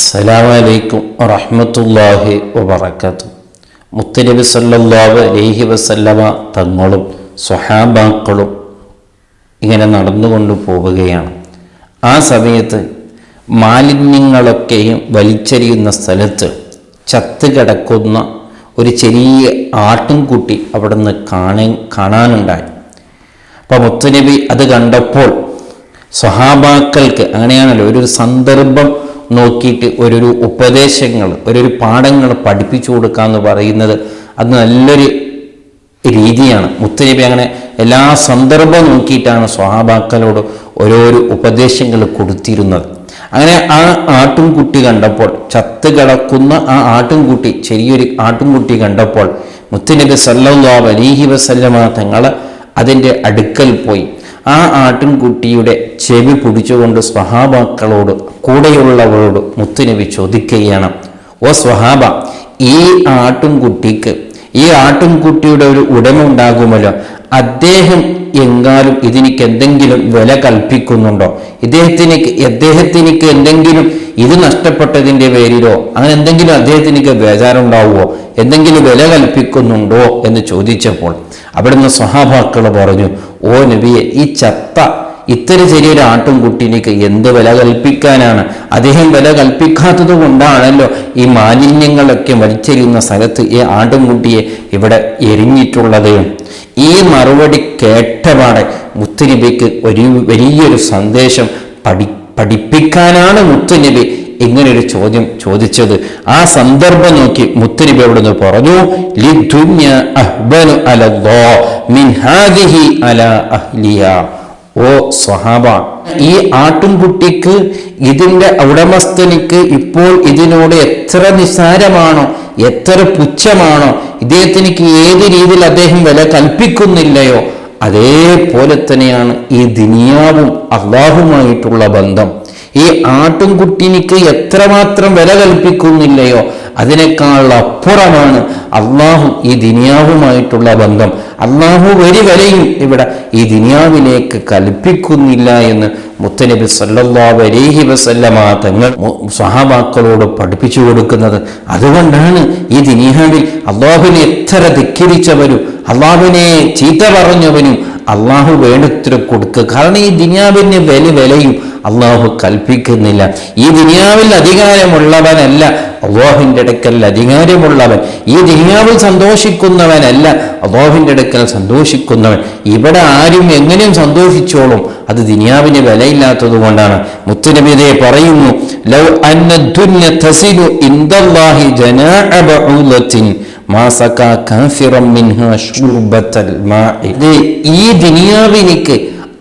അസ്സലാമു അലൈക്കും വറഹ്മത്തുള്ളാഹി വബറകാതുഹു. മുത്തനബി സല്ലല്ലാഹു അലൈഹി വസല്ലമ തങ്ങളും സ്വഹാബാക്കളും ഇങ്ങനെ നടന്നുകൊണ്ട് പോവുകയാണ്. ആ സമയത്ത് മാലിന്യങ്ങളൊക്കെയും വലിച്ചെറിയുന്ന സ്ഥലത്ത് ചത്ത് കിടക്കുന്ന ഒരു ചെറിയ ആട്ടിൻകുട്ടി അവിടെ നിന്ന് കാണാനുണ്ടായി. അപ്പോൾ മുത്തനബി അത് കണ്ടപ്പോൾ സ്വഹാബാക്കൾക്ക് അങ്ങനെയാണല്ലോ, ഒരു സന്ദർഭം നോക്കിയിട്ട് ഒരു ഉപദേശങ്ങൾ ഒരു പാഠങ്ങൾ പഠിപ്പിച്ചു കൊടുക്കുക എന്ന് പറയുന്നത് അത് നല്ലൊരു രീതിയാണ്. മുത്തനബി അങ്ങനെ എല്ലാ സന്ദർഭം നോക്കിയിട്ടാണ് സ്വഹാബാക്കളോട് ഓരോരോ ഉപദേശങ്ങൾ കൊടുത്തിരുന്നത്. അങ്ങനെ ആ ആട്ടിൻകുട്ടി കണ്ടപ്പോൾ, ചത്ത് കിടക്കുന്ന ആ ആട്ടിൻകുട്ടി, ചെറിയൊരു ആട്ടിൻകുട്ടി കണ്ടപ്പോൾ മുത്തനബി സല്ലല്ലാഹു അലൈഹി വസല്ലമ തങ്ങൾ അതിൻ്റെ അടുക്കൽ പോയി ആ ആട്ടിൻകുട്ടിയുടെ ചെവി പിടിച്ചുകൊണ്ട് സ്വഹാബാക്കളോട്, കൂടെയുള്ളവരോട് മുത്തുനബി ചോദിക്കുകയാണ്, ഓ സ്വഹാബ, ഈ ആട്ടിൻകുട്ടിക്ക്, ഈ ആട്ടിൻകുട്ടിയുടെ ഒരു ഉടമ ഉണ്ടാകുമല്ലോ, അദ്ദേഹം എങ്ങാനും ഇതിനിക്ക് എന്തെങ്കിലും വില കൽപ്പിക്കുന്നുണ്ടോ? അദ്ദേഹത്തിനിക്ക് എന്തെങ്കിലും ഇത് നഷ്ടപ്പെട്ടതിൻ്റെ പേരിലോ അങ്ങനെ എന്തെങ്കിലും അദ്ദേഹത്തിനിക്ക് ബേജാറുണ്ടാവുമോ, എന്തെങ്കിലും വില കൽപ്പിക്കുന്നുണ്ടോ എന്ന് ചോദിച്ചപ്പോൾ അവിടുന്ന് സ്വഹാബാക്കൾ പറഞ്ഞു, ഓ നബിയെ, ഈ ചത്ത ഇത്തരം ചെറിയൊരു ആട്ടിൻകുട്ടിനിക്ക് എന്ത് വില കൽപ്പിക്കാനാണ്? അദ്ദേഹം വില കൽപ്പിക്കാത്തത് കൊണ്ടാണല്ലോ ഈ മാലിന്യങ്ങളൊക്കെ വലിച്ചെറിയുന്ന സ്ഥലത്ത് ഈ ആട്ടിൻകുട്ടിയെ ഇവിടെ എരിഞ്ഞിട്ടുള്ളത്. ഈ മറുപടി കേട്ടപാടെ മുത്തുനബിക്ക് ഒരു വലിയൊരു സന്ദേശം പഠിപ്പിക്കാനാണ് മുത്തുനബി ഇങ്ങനൊരു ചോദ്യം ചോദിച്ചത്. ആ സന്ദർഭം നോക്കി മുത്തുനബി അവിടുന്ന് പറഞ്ഞു, ലിദുന്യ അഹ്ബനു അലല്ലാഹ് മിൻ ഹാദിഹി അലാ അഹ്ലിയാ. ഓ സ്വഹാബ, ഈ ആട്ടിൻകുട്ടിക്ക്, ഇതിൻ്റെ ഉടമസ്ഥനിക്ക് ഇപ്പോൾ ഇതിനോട് എത്ര നിസ്സാരമാണോ, എത്ര പുച്ഛമാണോ, ഇദ്ദേഹത്തിനിക്ക് ഏത് രീതിയിൽ അദ്ദേഹം വില കൽപ്പിക്കുന്നില്ലയോ, അതേപോലെ തന്നെയാണ് ഈ ദുനിയാവും അല്ലാഹുമായിട്ടുള്ള ബന്ധം. ഈ ആട്ടിൻകുട്ടിനിക്ക് എത്രമാത്രം വില കൽപ്പിക്കുന്നില്ലയോ അതിനേക്കാൾ അപ്പുറമാണ് അള്ളാഹു ഈ ദുനിയാവുമായിട്ടുള്ള ബന്ധം. അള്ളാഹു ഒരു വിലയും ഇവിടെ ഈ ദുനിയാവിലേക്ക് കൽപ്പിക്കുന്നില്ല എന്ന് മുത്തനബി സല്ലല്ലാഹു അലൈഹി വസല്ലമ തങ്ങൾ സ്വഹാബാക്കളോട് പഠിപ്പിച്ചു കൊടുക്കുന്നത്. അതുകൊണ്ടാണ് ഈ ദുനിയാവിൽ അള്ളാഹുവിനെ എത്ര ധിക്കരിച്ചവരും അള്ളാഹുവിനെ ചീത്ത പറഞ്ഞവനും അള്ളാഹു വേണ്ടത്ര കൊടുക്കുക. കാരണം ഈ ദുനിയാവിന് വിലയും അള്ളാഹു കൽപ്പിക്കുന്നില്ല. ഈ ദുനിയാവിൽ അധികാരമുള്ളവനല്ല അള്ളാഹുവിൻ്റെ അടുക്കൽ അധികാരമുള്ളവൻ. ഈ ദുനിയാവിൽ സന്തോഷിക്കുന്നവനല്ല അള്ളാഹുവിൻ്റെ അടുക്കൽ സന്തോഷിക്കുന്നവൻ. ഇവിടെ ആരും എങ്ങനെയും സന്തോഷിച്ചോളും, അത് ദുനിയാവിന് വിലയില്ലാത്തത് കൊണ്ടാണ്. മുത്തുനബി ഇതേ പറയുന്നു, ലൗ അന്ന ദുനിയ തസിലു ഇൻദല്ലാഹി ജനാഅ ബഉലത്തിൻ മാ സകാ കാഫിറൻ മിൻഹാ ശുർബത്തൽ മാഇ. ഈ ദുനിയാവിനിക്ക്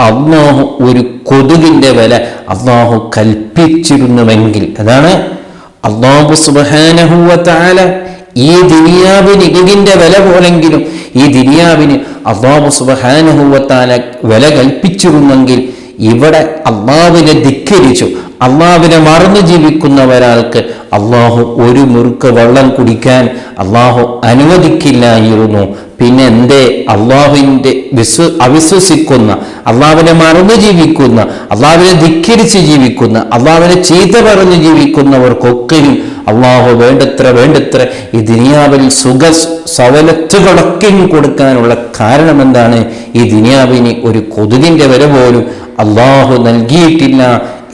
അല്ലാഹു ഒരു കൊതുകിന്റെ വില അല്ലാഹു കൽപ്പിച്ചിരുന്നുവെങ്കിൽ, അതാണ് അല്ലാഹു സുബ്ഹാനഹു വ തആല ഈ ദുനിയാവിന് ഇതിന്റെ വില പോലെങ്കിലും ഈ ദുനിയാവിന് അല്ലാഹു സുബ്ഹാനഹു വ തആല വില കൽപ്പിച്ചിരുന്നെങ്കിൽ ഇവിടെ അല്ലാഹുവിനെ ധിക്കരിച്ചു, അള്ളാഹുവിനെ മറന്നു ജീവിക്കുന്ന ഒരാൾക്ക് അള്ളാഹു ഒരു മുറുക്ക് വെള്ളം കുടിക്കാൻ അള്ളാഹു അനുവദിക്കില്ലായിരുന്നു. പിന്നെ എന്തേ അള്ളാഹുവിൻ്റെ അവിശ്വസിക്കുന്ന, അള്ളാഹുവിനെ മറന്നു ജീവിക്കുന്ന, അള്ളാഹുവിനെ ധിക്കരിച്ച് ജീവിക്കുന്ന, അള്ളാഹുവിനെ ചീത്ത പറഞ്ഞു ജീവിക്കുന്നവർക്കൊക്കെയും അള്ളാഹു വേണ്ടത്ര ഈ ദുനിയാവിൽ സവലത്തുകളൊക്കെയും കൊടുക്കാനുള്ള കാരണം എന്താണ്? ഈ ദുനിയാവിന് ഒരു കൊതുകിന്റെ വില പോലും അള്ളാഹു നൽകിയിട്ടില്ല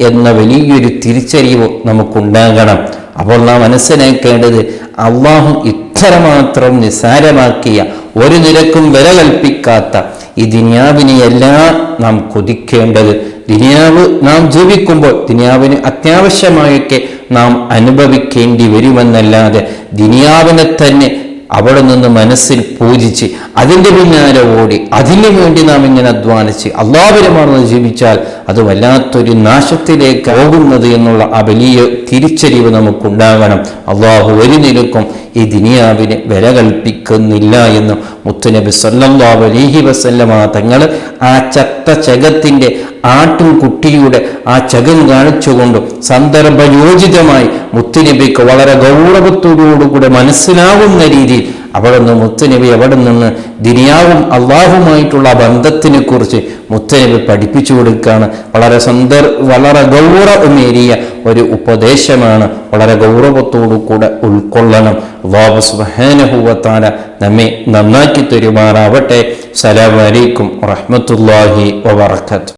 എന്ന വലിയൊരു തിരിച്ചറിവ് നമുക്കുണ്ടാകണം. അപ്പോൾ നാം മനസ്സിലാക്കേണ്ടത്, അള്ളാഹു ഇത്രമാത്രം നിസ്സാരമാക്കിയ, ഒരു നിരക്കും വില കൽപ്പിക്കാത്ത ഈ ദുനിയാവിനെയെല്ലാം നാം കൊതിക്കേണ്ടത്. ദുനിയാവ് നാം ജീവിക്കുമ്പോൾ ദുനിയാവിന് അത്യാവശ്യമായൊക്കെ നാം അനുഭവിക്കേണ്ടി വരുമെന്നല്ലാതെ ദുനിയാവിനെ തന്നെ അവിടെ നിന്ന് മനസ്സിൽ പൂജിച്ച് അതിൻ്റെ പിന്നാലെ ഓടി അതിനു വേണ്ടി നാം ഇങ്ങനെ അധ്വാനിച്ച് അള്ളാഹുവിനെ മറന്ന് ജീവിച്ചാൽ അത് വല്ലാത്തൊരു നാശത്തിലേക്ക് പോകുന്നത് എന്നുള്ള ആ വലിയ തിരിച്ചറിവ് നമുക്കുണ്ടാകണം. അള്ളാഹു ഒരു നിലക്കും ഈ ദുനിയാവിന് വില കൽപ്പിക്കുന്നില്ല എന്ന് മുത്തുനബി സല്ലല്ലാഹു അലൈഹി വസല്ലമ തങ്ങൾ ആ ചത്ത ചകത്തിൻ്റെ ആട്ടിൻകുട്ടിയുടെ ആ ചകം കാണിച്ചുകൊണ്ട് സന്ദർഭയോജിതമായി മുത്തുനബിക്ക് വളരെ ഗൗരവത്തോടുകൂടെ മനസ്സിലാവുന്ന രീതിയിൽ അവിടെ നിന്ന് മുത്തുനബി അവിടെ നിന്ന് ദുനിയാവും അള്ളാഹുമായിട്ടുള്ള ബന്ധത്തിനെ കുറിച്ച് മുത്തുനബി പഠിപ്പിച്ചു കൊടുക്കുകയാണ്. വളരെ ഗൗരവമേറിയ ഒരു ഉപദേശമാണ്. വളരെ ഗൗരവത്തോടു കൂടെ ഉൾക്കൊള്ളണം. അല്ലാഹു സുബ്ഹാനഹു വ തആല നമ്മെ നന്നാക്കി തരുമാറാവട്ടെ. അസ്സലാമു അലൈക്കും വറഹ്മത്തുള്ളാഹി വബറകാതുഹു.